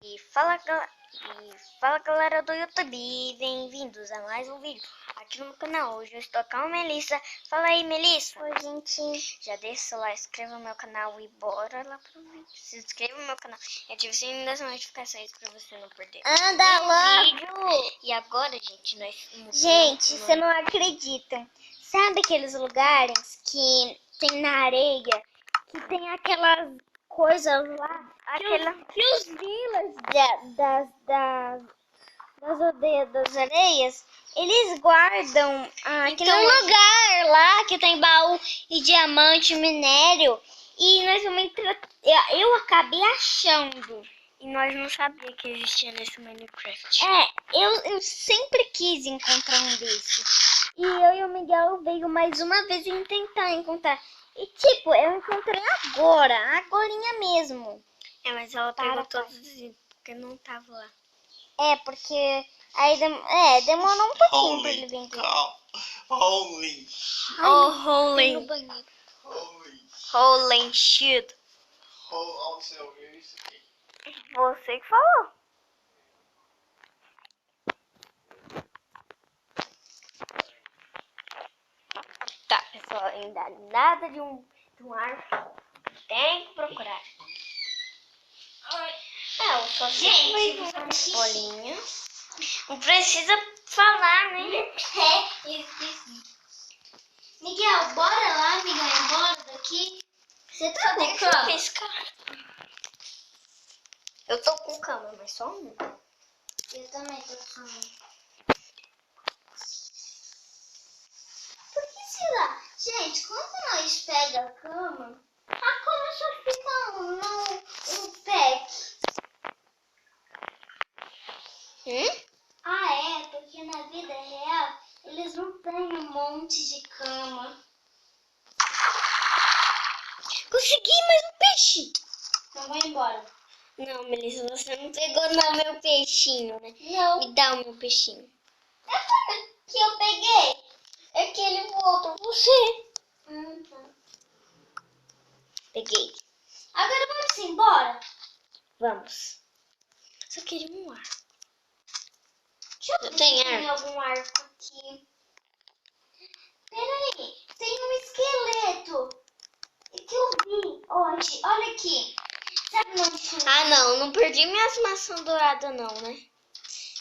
E fala galera do YouTube, bem-vindos a mais um vídeo aqui no meu canal. Hoje eu estou com a Melissa. Fala aí, Melissa. Oi, gente. Já deixa o like, inscreva no meu canal e bora lá pro vídeo. Se inscreva no meu canal e ative o sininho das notificações pra você não perder Anda logo! E agora, gente, Gente, você não acredita. Sabe aqueles lugares que tem na areia, que tem aquelas coisas lá, que os vilas das areias, eles guardam aquele lugar lá que tem baú e diamante, minério. E nós vamos entrar. Eu acabei achando. E nós não sabíamos que existia nesse Minecraft. Eu sempre quis encontrar um desses. E eu e o Miguel veio mais uma vez em tentar encontrar. E tipo, eu encontrei agorinha mesmo. Mas ela pegou todos os itens, porque não tava lá. Porque aí demorou um pouquinho pra ele vir aqui. Holy shit. Isso aqui. Você que falou. Tá, pessoal, ainda nada de um arco. Tem que procurar. Eu só sei bolinha. Não precisa falar, né? Miguel, bora lá, Miguel, bora daqui. Você tá com cama? Eu tô com cama, mas só um. Eu também tô com cama. Por que será? Gente, quando nós pega a cama só fica um pack. Porque na vida real eles não têm um monte de cama. Consegui mais um peixe. Então vai embora. Não, Melissa, você não pegou não meu peixinho, né? Não. Me dá o meu peixinho. Que eu peguei. É que ele voou pra você. Tá. Peguei. Agora vamos embora? Vamos. Só queria um ar. Deixa eu ver se tem algum arco aqui. Peraí, tem um esqueleto que eu vi hoje. Olha aqui. Sabe onde não perdi minhas maçãs douradas não, né?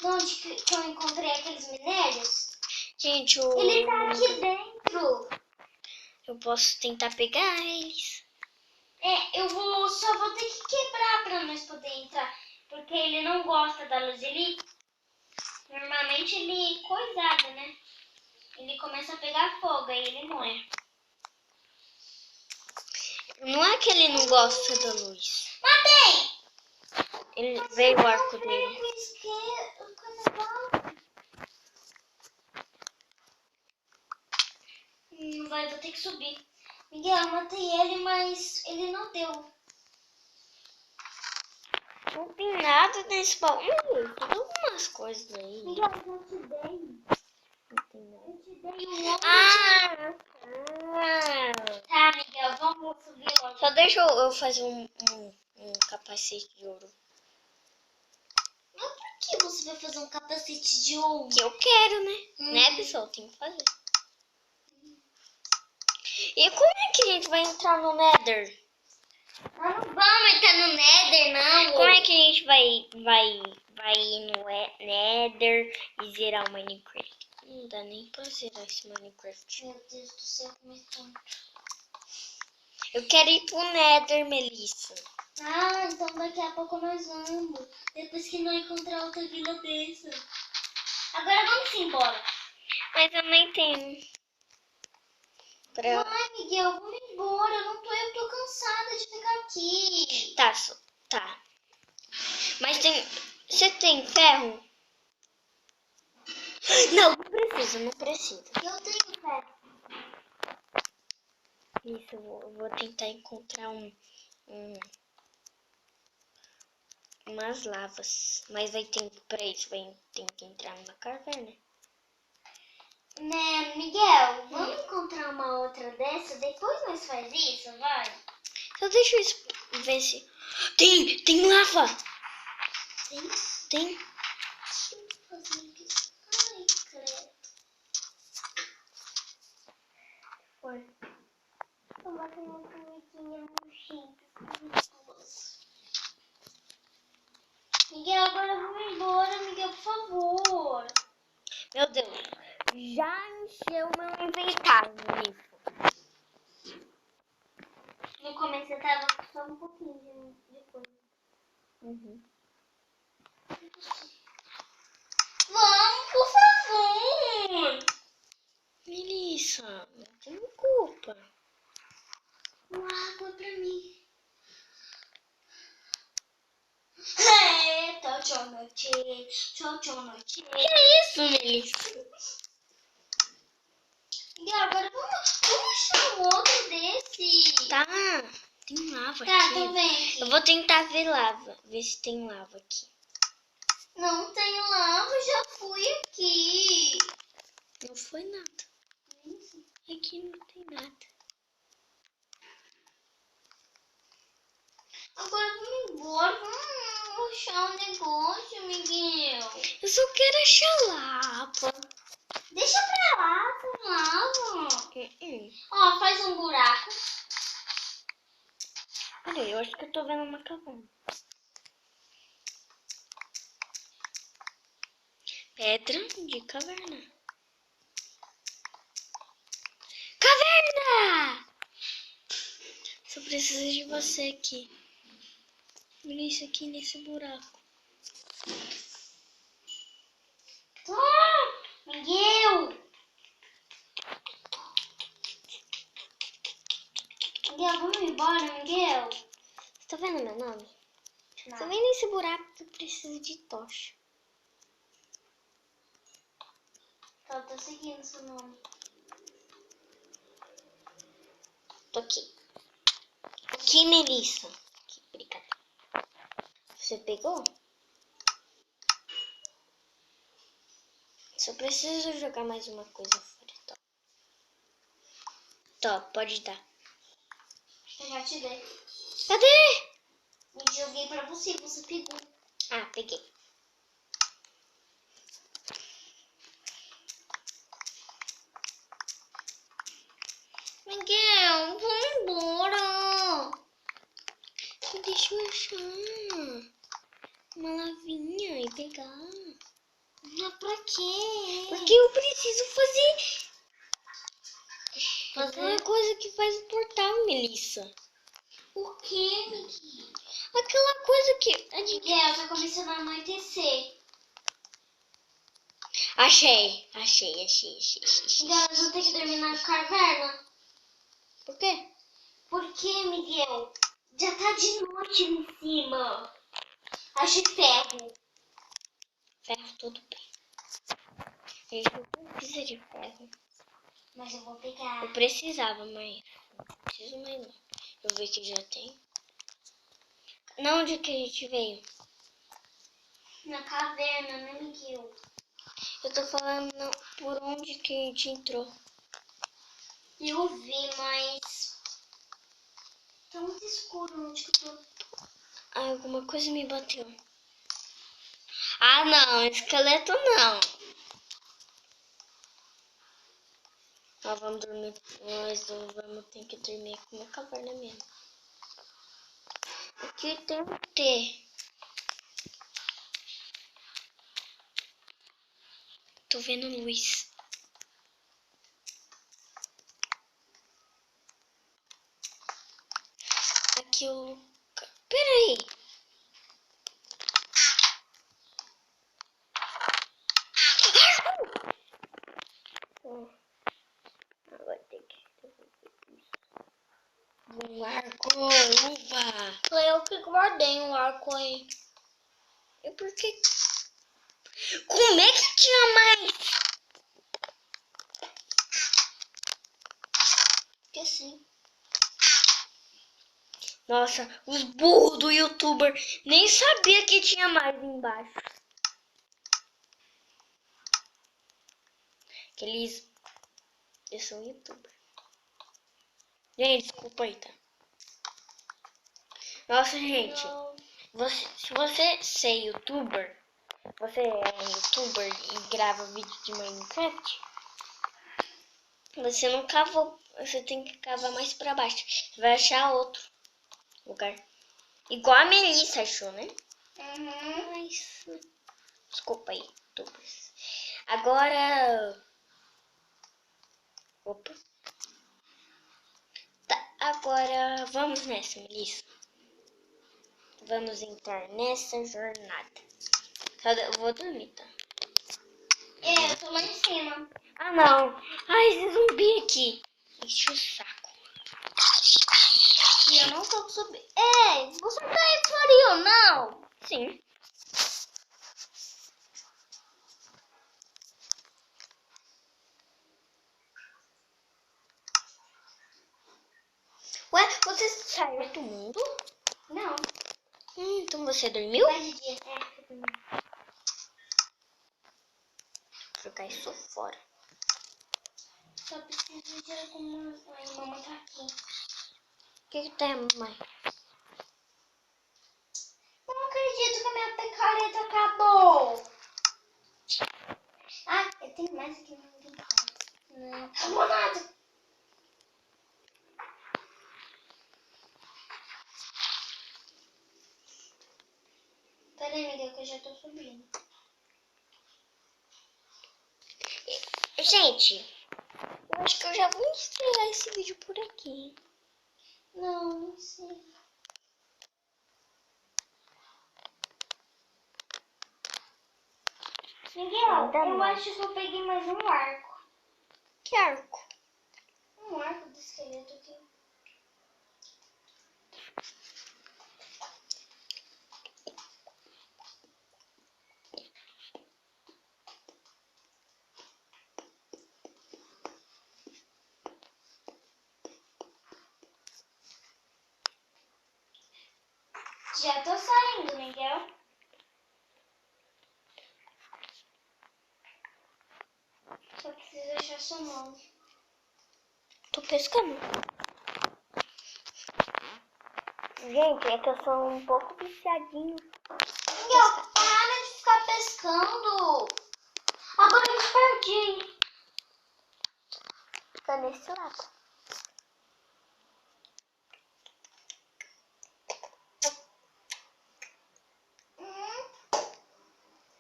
onde que eu encontrei aqueles minérios? Gente, Ele tá aqui dentro. Eu posso tentar pegar eles. Só vou ter que quebrar pra nós poder entrar. Porque ele não gosta da luz. Normalmente ele coisado, né? Ele começa a pegar fogo e ele morre. Não é que ele não gosta da luz. Matei! Ele veio o arco dele. Não vai, vou ter que subir. Miguel, eu matei ele, mas ele não deu. Não tem nada nesse baú. Tem algumas coisas aí. Miguel, eu não te dei. Não tem nada. Eu te dei um monte. Tá, Miguel, vamos subir logo. Só deixa eu fazer um capacete de ouro. Mas por que você vai fazer um capacete de ouro? Que eu quero, né? Né, pessoal? Tem que fazer. E como é que a gente vai entrar no Nether? Nós não vamos entrar no Nether, não. Como é que a gente vai ir no Nether e zerar o Minecraft? Não dá nem pra zerar esse Minecraft. Meu Deus do céu, como é tonto. Eu quero ir pro Nether, Melissa. Então daqui a pouco nós vamos. Depois que nós encontrar outra vila dessa. Agora vamos embora. Mas eu nem tenho. Ai, Miguel, vamos embora. Eu tô cansada de ficar aqui. Tá. Mas você tem ferro? Não precisa. Eu tenho ferro. Isso, eu vou tentar encontrar umas lavas. Mas vai ter pra isso, tem que entrar numa caverna. Né, Miguel, vamos encontrar uma outra dessa? Depois nós faz isso, vai? Só deixa eu ver se... Tem lava! Tem? Tem. Ai, credo. Foi. Vou bater uma comidinha no chips. Miguel, agora vamos embora, Miguel, por favor. Meu Deus. Já encheu meu inventário, isso. No começo eu tava só um pouquinho de coisa. Uhum. Vamos, por favor. Melissa, não tem culpa. Uma água pra mim. É, tchau, noite. Tchau, noite. Que isso, Melissa? E agora vamos achar um outro desse. Tá, tem lava Tá, aqui. então vem aqui. Eu vou tentar ver lava, ver se tem lava aqui. Não tem lava, já fui aqui. Não foi nada. Aqui não tem nada. Agora vamos embora, vamos achar um negócio, Miguel. Eu só quero achar lava. Deixa pra lá, tem lava. Uh-uh. Ó, faz um buraco. Peraí, eu acho que eu tô vendo uma caverna. Pedra de caverna. Caverna! Só preciso de você aqui. Olha isso aqui nesse buraco. Miguel! Miguel, vamos embora, Miguel? Você tá vendo meu nome? Não. Você vem nesse buraco que eu preciso de tocha. Tá, tô seguindo seu nome. Tô aqui. Aqui, Melissa. Aqui, obrigada. Você pegou? Só preciso jogar mais uma coisa fora. Top. Top, pode dar. Eu já te dei. Cadê? E joguei pra você, você pegou. Ah, peguei. Miguel, vamos embora. Deixa eu achar uma lavinha e pegar. Mas pra quê? Porque eu preciso fazer aquela coisa que faz o portal, Melissa. Por quê, Miguel? Aquela coisa que... Miguel, tá começando a anoitecer. Achei. Miguel, nós vamos ter que dormir na caverna. Por quê? Por quê, Miguel? Já tá de noite ali em cima. Achei ferro. Ferro tudo bem. A gente não precisa de ferro. Mas eu vou pegar. Eu precisava, mas não preciso mais não. Eu vi que já tem. Na onde que a gente veio? Na caverna, né, Miguel? Eu tô falando por onde que a gente entrou. Eu vi, mas... tá muito escuro onde que eu tô. Ah, alguma coisa me bateu. Ah, não. Esqueleto não. Nós vamos dormir. Nós vamos ter que dormir com uma caverna mesmo. Aqui tem um T. Tô vendo luz. Aqui o... Peraí. Agora tem que... Um arco, uva. Foi eu que guardei um arco aí. E por que... Como é que tinha mais? Esqueci. Nossa, os burros do youtuber nem sabia que tinha mais embaixo. Eles são youtuber. Gente, desculpa aí, tá? Nossa, gente. Se você ser youtuber, você é youtuber e grava vídeo de Minecraft, você não cavou, você tem que cavar mais pra baixo. Você vai achar outro lugar. Igual a Melissa achou, né? Mas, desculpa aí, youtubers. Agora... Opa. Tá, agora vamos nessa, Melissa. Vamos entrar nessa jornada. Eu vou dormir, tá? Eu tô lá em cima. Ah, não. Ai, esse zumbi aqui. Enche o saco. E eu não tô subindo. Ei, você não tá em frio, não? Sim. Ué, você saiu do mundo? Não. Então você dormiu? Vai de dia. Eu dormi. Vou jogar isso fora. Só preciso de algumas... Ai, mamãe tá aqui. O que tem, mãe? Eu não acredito que a minha picareta acabou. Ah, eu tenho mais aqui no quintal. Não acabou nada. Peraí, Miguel, que eu já tô subindo. Gente, eu acho que eu já vou encerrar esse vídeo por aqui. Não sei. Miguel, Ainda eu não. acho que eu peguei mais um arco. Que arco? Um arco de esqueleto aqui. Já tô saindo, Miguel. Só preciso achar sua mão. Tô pescando. Gente, é que eu sou um pouco viciadinho. Miguel, para de ficar pescando. Agora eu te perdi. Tá nesse lado.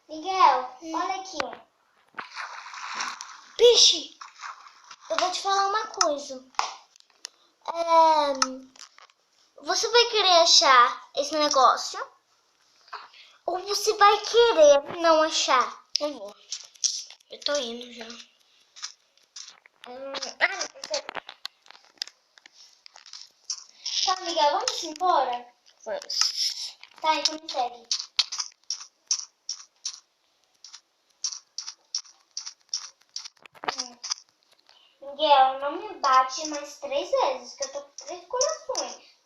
Miguel, olha aqui. Peixe! Eu vou te falar uma coisa. Você vai querer achar esse negócio? Ou você vai querer não achar? Eu vou. Eu tô indo já. Tá, Miguel, vamos embora? Vamos. Tá, então me segue. Miguel, não me bate mais 3 vezes, que eu tô com 3 corações.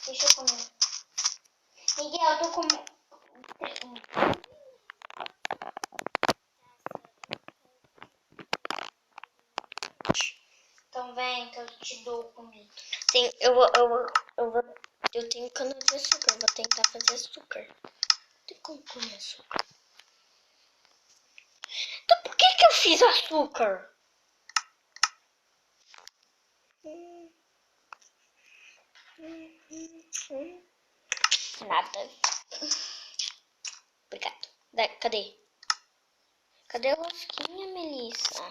Deixa eu comer. Miguel, eu tô comendo. Então vem que eu te dou comida. Tem, eu tenho cana de açúcar. Vou tentar fazer açúcar. Tem como comer açúcar? Então por que eu fiz açúcar? Nada. Obrigado. Cadê? Cadê a rosquinha, Melissa?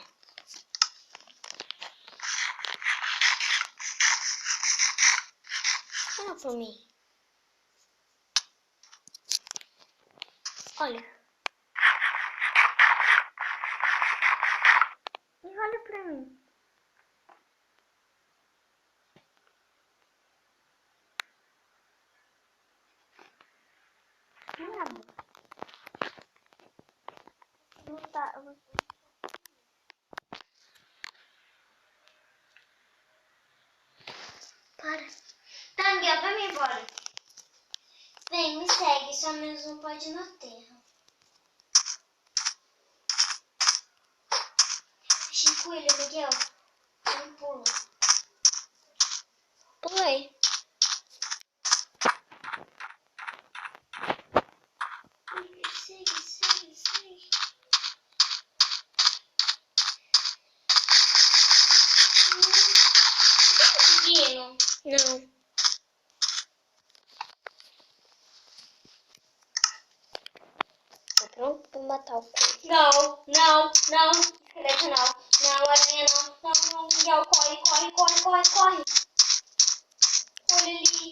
Olha pra mim. Olha. E olha pra mim. Nada. Não tá. Para. Tá, Miguel, vai me embora. Vem, me segue, só mesmo não pode ir na terra. Achei coelho, Miguel. Dá um pulo. fugindo. Não. Tô pronto pra matar o coelho. Não, não, não. Esqueleto não. Não, aranha não. Não, não, Miguel, corre, corre, corre, corre, corre. Olha ali.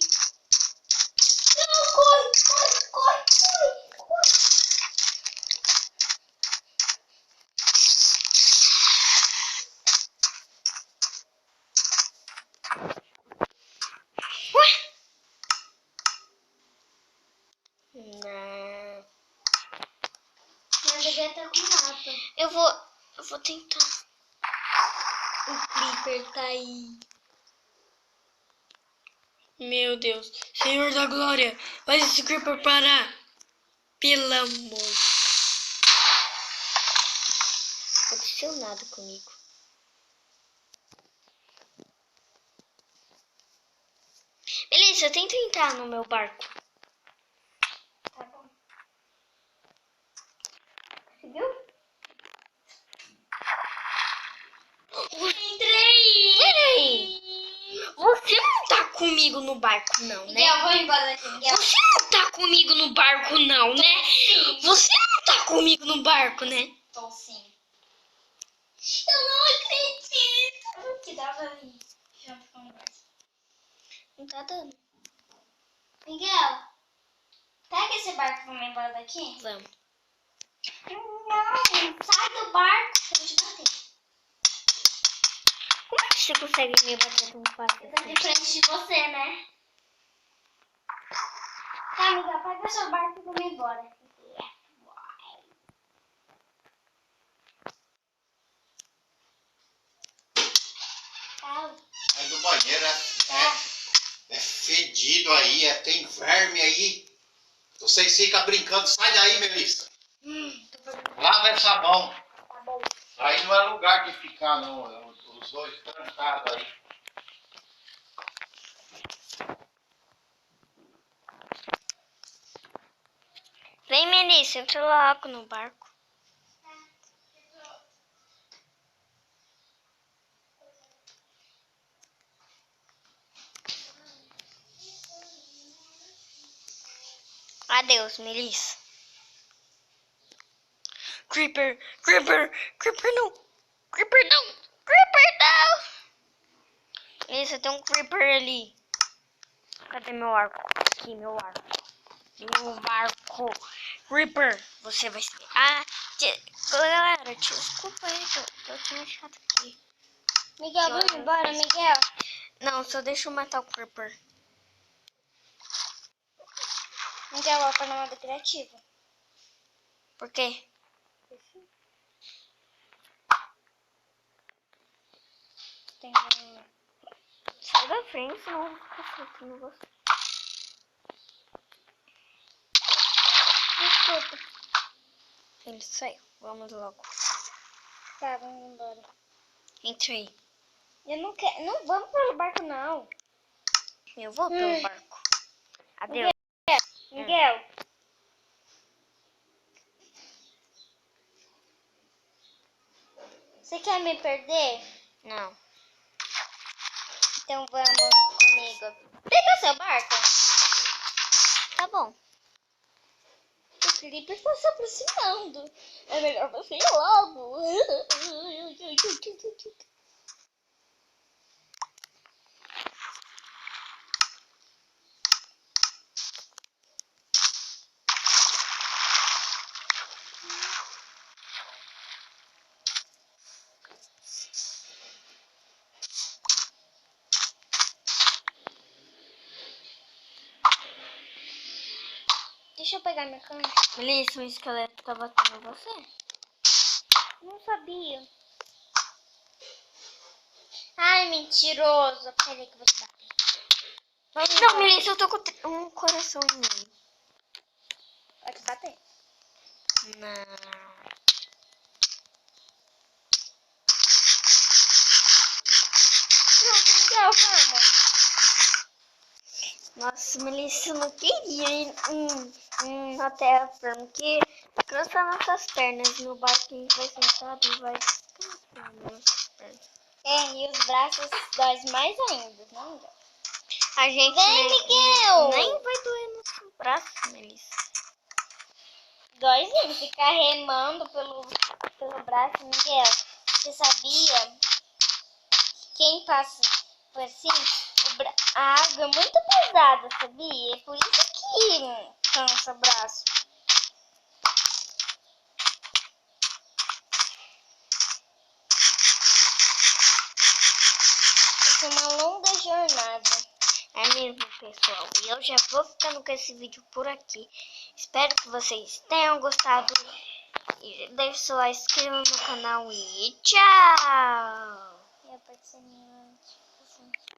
Não, corre, corre, corre, corre, corre. Não. Mas devia estar com mapa. Eu vou tentar. O Creeper tá aí. Meu Deus. Senhor da Glória. Faz esse Creeper parar. Pelo amor. Não aconteceu nada comigo. Melissa, tenta entrar no meu barco. Tá bom. Conseguiu? Entrei! Peraí. Você não tá comigo no barco, não, né? Miguel, vou embora daqui, Miguel. Você não tá comigo no barco, não, né? Sim. Você não tá comigo no barco, né? Tô sim. Eu não acredito que dá pra ir junto com nós. Não tá dando. Miguel, pega esse barco e vamos embora daqui. Vamos. Não, sai do barco pra eu te bater. Como é que você consegue me bater tão fácil? Eu tô de frente de você, né? Tá, Miguel, pega seu barco e vamos embora. Tá. Aí do banheiro é fedido aí, tem verme aí. Vocês ficam brincando, sai daí, Melissa. Lava essa mão. Tá bom. Aí não é lugar de ficar, não. Os dois trancados aí. Vem, Melissa, entra logo no barco. Adeus, Melissa. Creeper, Creeper, Creeper não. Creeper não. Creeper não. Melissa, tem um Creeper ali. Cadê meu arco? Aqui, meu arco. Meu barco. Creeper, você vai ser... Galera, desculpa aí, eu tinha achado aqui. Miguel, vamos embora, Miguel. Não, só deixa eu matar o Creeper. Miguel, vai para modo criativo. Por quê? Tem Sai da frente, senão eu vou ficar soltando você. Desculpa. Ele saiu. Vamos logo. Tá, vamos embora. Entra aí. Eu não quero. Não vamos pelo barco, não. Eu vou pelo barco. Adeus. Miguel. Você quer me perder? Não. Então vamos comigo. Pega seu barco. Tá bom. O Felipe está se aproximando. É melhor você ir logo. Deixa eu pegar minha câmera. Melissa, o esqueleto tá batendo você? Não sabia. Ai, mentiroso. Peraí que eu vou te bater. Vamos Não, embora. Melissa, eu tô com um coração em mim. Pode bater. Não. Pronto, Miguel, vamos. Nossa, Melissa, eu não queria ir na terra firme, que cansa nossas pernas. No barco a gente vai sentado e vai descansar nossas pernas. E os braços dói mais ainda, não dói. A gente Vem, Miguel! nem vai doer no braço, Melissa. Dói sim, ficar remando pelo braço, Miguel. Você sabia que quem passa por assim, a água é muito pesada, sabia? É por isso que cansa o braço. Isso é uma longa jornada. É mesmo, pessoal. E eu já vou ficando com esse vídeo por aqui. Espero que vocês tenham gostado. E deixe seu like, inscreva no canal e tchau! E a